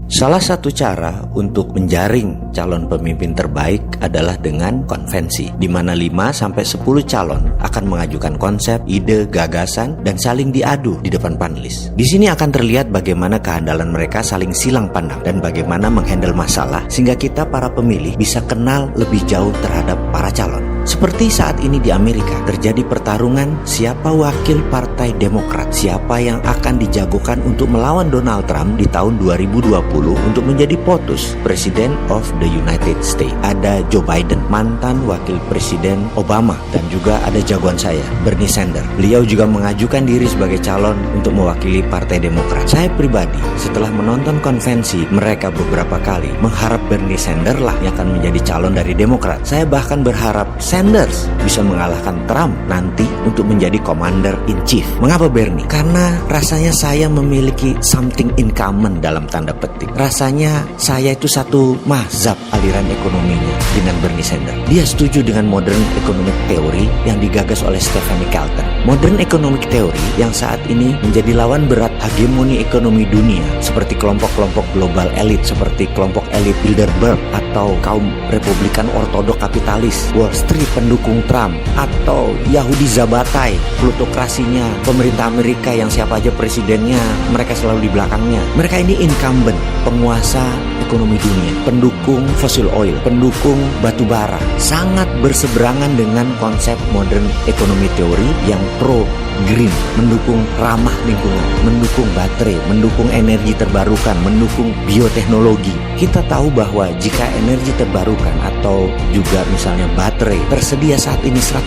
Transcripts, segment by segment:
Salah satu cara untuk menjaring calon pemimpin terbaik adalah dengan konvensi, di mana 5-10 calon akan mengajukan konsep, ide, gagasan, dan saling diadu di depan panelis. Di sini akan terlihat bagaimana kehandalan mereka saling silang pandang dan bagaimana menghandle masalah sehingga kita para pemilih bisa kenal lebih jauh terhadap para calon. Seperti saat ini di Amerika terjadi pertarungan siapa wakil Partai Demokrat, siapa yang akan dijagokan untuk melawan Donald Trump di tahun 2020 untuk menjadi POTUS, President of the United States. Ada Joe Biden, mantan wakil Presiden Obama, dan juga ada jagoan saya, Bernie Sanders. Beliau juga mengajukan diri sebagai calon untuk mewakili Partai Demokrat. Saya pribadi setelah menonton konvensi mereka beberapa kali mengharap Bernie Sanders lah yang akan menjadi calon dari Demokrat. Saya bahkan berharap Sanders bisa mengalahkan Trump nanti untuk menjadi Commander in Chief. Mengapa Bernie? Karena rasanya saya memiliki something in common dalam tanda petik. Rasanya saya itu satu mazhab aliran ekonominya dengan Bernie Sanders. Dia setuju dengan modern economic theory yang digagas oleh Stephanie Kelton. Modern economic theory yang saat ini menjadi lawan berat hegemoni ekonomi dunia seperti kelompok-kelompok global elit seperti kelompok elit Bilderberg atau kaum Republikan ortodok kapitalis, Wall Street pendukung Trump, atau Yahudi Zabatai, plutokrasinya pemerintah Amerika yang siapa aja presidennya mereka selalu di belakangnya. Mereka ini incumbent, penguasa ekonomi dunia, pendukung fossil oil, pendukung batu bara, sangat berseberangan dengan konsep modern economy theory yang pro green, mendukung ramah lingkungan, mendukung baterai, mendukung energi terbarukan, mendukung bioteknologi. Kita tahu bahwa jika energi terbarukan atau juga misalnya baterai tersedia saat ini 100%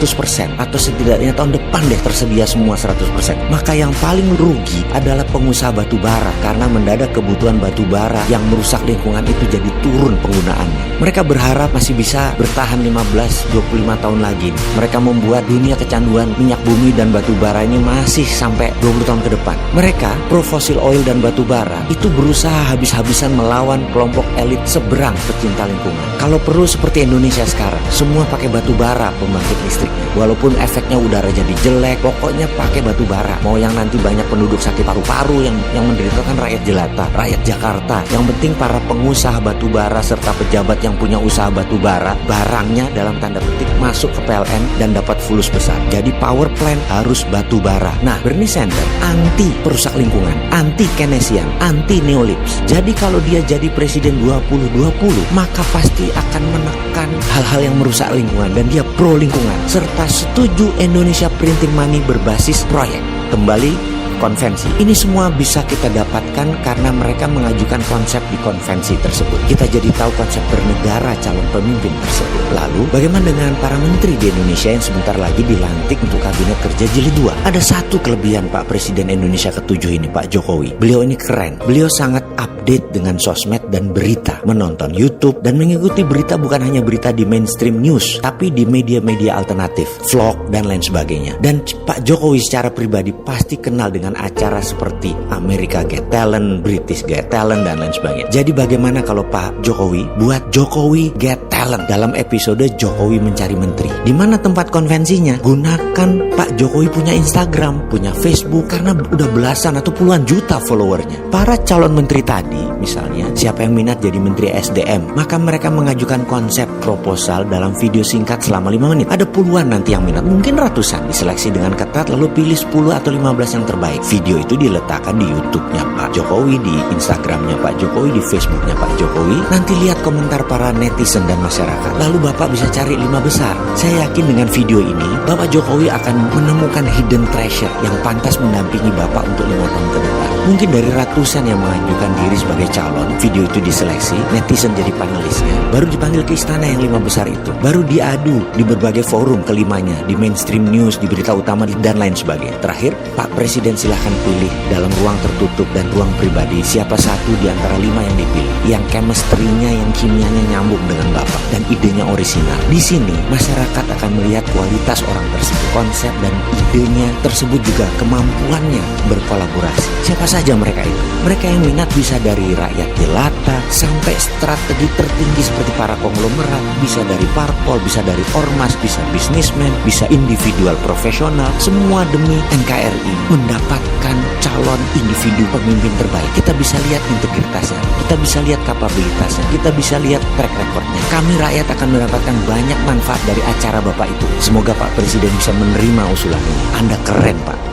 atau setidaknya tahun depan deh tersedia semua 100%, maka yang paling rugi adalah pengusaha batu bara karena mendadak kebutuhan batu bara yang merusak lingkungan itu jadi turun penggunaannya. Mereka berharap masih bisa bertahan 15-25 tahun lagi. Mereka membuat dunia kecanduan minyak bumi dan batu bara ini masih sampai 20 tahun ke depan. Mereka pro fosil oil dan batu bara itu berusaha habis-habisan melawan kelompok elit seberang pecinta lingkungan. Kalau perlu seperti Indonesia sekarang, semua pakai batu bara pembangkit listriknya. Walaupun efeknya udara jadi jelek, pokoknya pakai batu bara. Mau yang nanti banyak penduduk sakit paru-paru yang menderita kan rakyat jelata, rakyat Jakarta. Yang penting para pengusaha batu bara serta pejabat yang punya usaha batu bara, barangnya dalam tanda petik masuk ke PLN dan dapat fulus besar. Jadi power plant harus batu bara. Nah, Bernie Sanders anti perusak lingkungan, anti Keynesian, anti neolips. Jadi kalau dia jadi presiden 2020, maka pasti akan menekan hal-hal yang merusak lingkungan dan dia pro lingkungan serta setuju Indonesia printing money berbasis proyek. Kembali konvensi. Ini semua bisa kita dapatkan karena mereka mengajukan konsep di konvensi tersebut. Kita jadi tahu konsep bernegara calon pemimpin tersebut. Lalu, bagaimana dengan para menteri di Indonesia yang sebentar lagi dilantik untuk kabinet kerja jilid 2? Ada satu kelebihan Pak Presiden Indonesia ke-7 ini, Pak Jokowi. Beliau ini keren. Beliau sangat update dengan sosmed dan berita, menonton YouTube dan mengikuti berita bukan hanya berita di mainstream news, tapi di media-media alternatif, vlog dan lain sebagainya. Dan Pak Jokowi secara pribadi pasti kenal dengan acara seperti America Got Talent, British Got Talent, dan lain sebagainya. Jadi bagaimana kalau Pak Jokowi buat Jokowi Got Talent dalam episode Jokowi Mencari Menteri? Di mana tempat konvensinya? Gunakan Pak Jokowi punya Instagram, punya Facebook, karena udah belasan atau puluhan juta followernya. Para calon menteri tadi, misalnya siapa yang minat jadi Menteri SDM, maka mereka mengajukan konsep proposal dalam video singkat selama 5 menit. Ada puluhan nanti yang minat, mungkin ratusan, diseleksi dengan ketat lalu pilih 10 atau 15 yang terbaik. Video itu diletakkan di YouTube-nya Pak Jokowi, di Instagram-nya Pak Jokowi, di Facebook-nya Pak Jokowi. Nanti lihat komentar para netizen dan masyarakat. Lalu Bapak bisa cari 5 besar. Saya yakin dengan video ini Bapak Jokowi akan menemukan hidden treasure yang pantas mendampingi Bapak untuk 5 tahun ke depan. Mungkin dari ratusan yang mengajukan diri sebagai calon, video itu diseleksi, netizen jadi panelisnya, baru dipanggil ke istana yang 5 besar itu, baru diadu di berbagai forum kelimanya, di mainstream news, di berita utama dan lain sebagainya. Terakhir, Pak Presiden silahkan pilih dalam ruang tertutup dan ruang pribadi siapa satu di antara 5 yang dipilih, yang chemistry-nya, yang kimianya nyambung dengan Bapak dan idenya orisinal. Di sini masyarakat akan melihat kualitas orang tersebut, konsep dan idenya tersebut juga kemampuannya berkolaborasi. Siapa saja mereka itu? Mereka yang minat bisa dari rakyat jelata sampai strategi tertinggi seperti para konglomerat, bisa dari parpol, bisa dari ormas, bisa bisnismen, bisa individual profesional, semua demi NKRI mendapat mendapatkan calon individu pemimpin terbaik, kita bisa lihat integritasnya, kita bisa lihat kapabilitasnya, kita bisa lihat track recordnya. Kami rakyat akan mendapatkan banyak manfaat dari acara Bapak itu. Semoga Pak Presiden bisa menerima usulan ini. Anda keren, Pak.